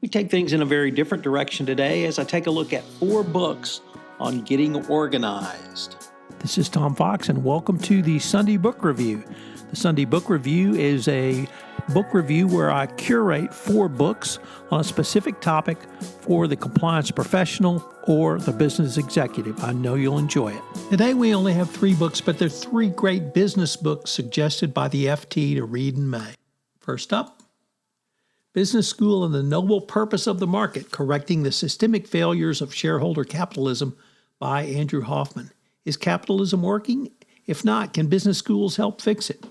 We take things in a very different direction today as I take a look at 4 books on getting organized. This is Tom Fox, and welcome to the Sunday Book Review. The Sunday Book Review is a book review where I curate 4 books on a specific topic for the compliance professional or the business executive. I know you'll enjoy it. Today we only have 3 books, but they're 3 great business books suggested by the FT to read in May. First up, Business School and the Noble Purpose of the Market, Correcting the Systemic Failures of Shareholder Capitalism by Andrew Hoffman. Is capitalism working? If not, can business schools help fix it?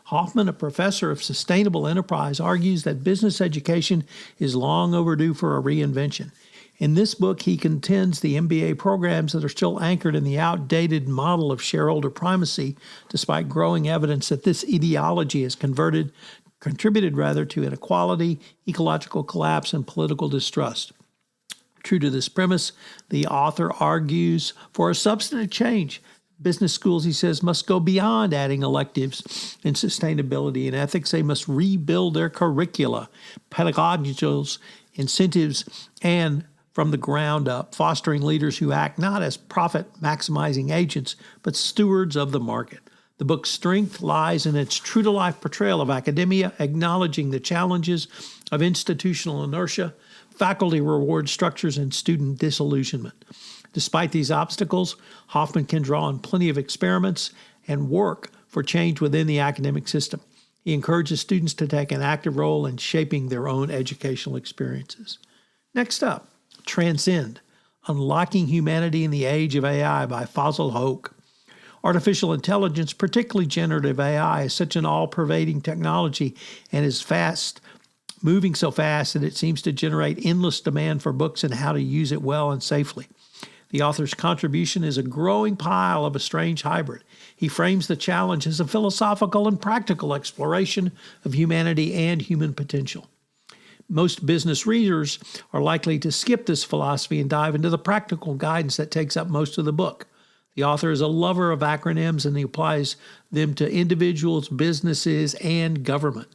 Hoffman, a professor of sustainable enterprise, argues that business education is long overdue for a reinvention. In this book, he contends the MBA programs that are still anchored in the outdated model of shareholder primacy, despite growing evidence that this ideology has contributed to inequality, ecological collapse, and political distrust. True to this premise, the author argues for a substantive change. Business schools, he says, must go beyond adding electives in sustainability and ethics. They must rebuild their curricula, pedagogicals, incentives, and from the ground up, fostering leaders who act not as profit-maximizing agents, but stewards of the market. The book's strength lies in its true-to-life portrayal of academia, acknowledging the challenges of institutional inertia, faculty reward structures, and student disillusionment. Despite these obstacles, Hoffman can draw on plenty of experiments and work for change within the academic system. He encourages students to take an active role in shaping their own educational experiences. Next up, Transcend, Unlocking Humanity in the Age of AI by Faisal Hoque. Artificial intelligence, particularly generative AI, is such an all-pervading technology and is moving so fast that it seems to generate endless demand for books and how to use it well and safely. The author's contribution is a growing pile of a strange hybrid. He frames the challenge as a philosophical and practical exploration of humanity and human potential. Most business readers are likely to skip this philosophy and dive into the practical guidance that takes up most of the book. The author is a lover of acronyms, and he applies them to individuals, businesses, and government.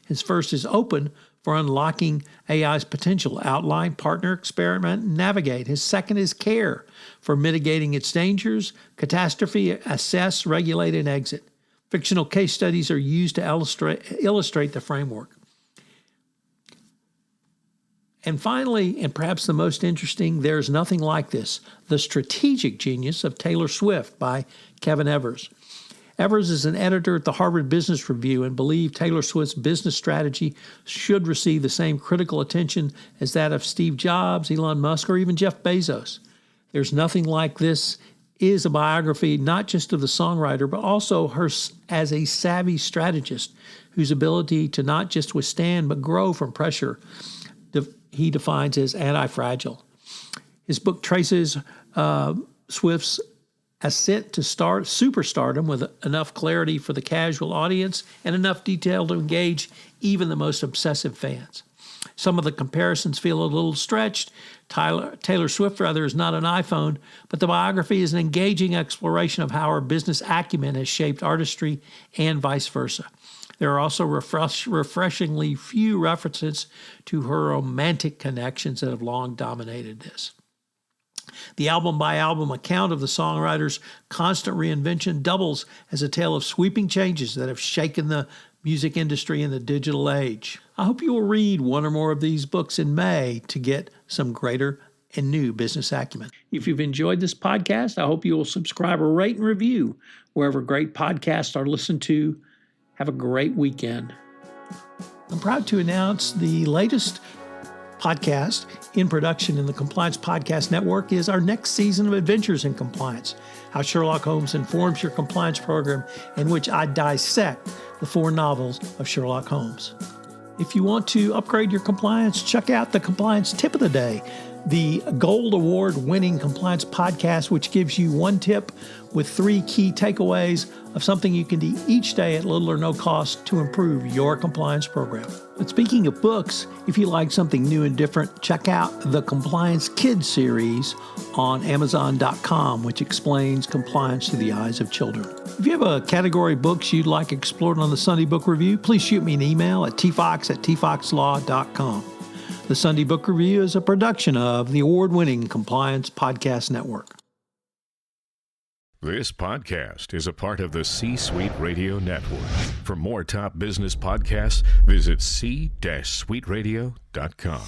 His first is Open for Unlocking AI's Potential, Outline, Partner, Experiment, and Navigate. His second is Care for Mitigating its Dangers, Catastrophe, Assess, Regulate, and Exit. Fictional case studies are used to illustrate the framework. And finally, and perhaps the most interesting, There's Nothing Like This, The Strategic Genius of Taylor Swift by Kevin Evers. Evers is an editor at the Harvard Business Review and believes Taylor Swift's business strategy should receive the same critical attention as that of Steve Jobs, Elon Musk, or even Jeff Bezos. There's Nothing Like This is a biography not just of the songwriter, but also her as a savvy strategist whose ability to not just withstand but grow from pressure he defines as anti-fragile. His book traces Swift's ascent to superstardom with enough clarity for the casual audience and enough detail to engage even the most obsessive fans. Some of the comparisons feel a little stretched. Taylor Swift, rather, is not an iPhone, but the biography is an engaging exploration of how her business acumen has shaped artistry and vice versa. There are also refreshingly few references to her romantic connections that have long dominated this. The album-by-album account of the songwriter's constant reinvention doubles as a tale of sweeping changes that have shaken the music industry in the digital age. I hope you will read one or more of these books in May to get some greater and new business acumen. If you've enjoyed this podcast, I hope you will subscribe or rate and review wherever great podcasts are listened to. Have a great weekend. I'm proud to announce the latest podcast in production in the Compliance Podcast Network is our next season of Adventures in Compliance, how Sherlock Holmes informs your compliance program, in which I dissect the 4 novels of Sherlock Holmes. If you want to upgrade your compliance, check out the Compliance Tip of the Day, the Gold Award-winning compliance podcast, which gives you 1 tip with 3 key takeaways of something you can do each day at little or no cost to improve your compliance program. But speaking of books, if you like something new and different, check out the Compliance Kids series on Amazon.com, which explains compliance through the eyes of children. If you have a category of books you'd like explored on the Sunday Book Review, please shoot me an email at tfox@tfoxlaw.com. The Sunday Book Review is a production of the award-winning Compliance Podcast Network. This podcast is a part of the C-Suite Radio Network. For more top business podcasts, visit c-suiteradio.com.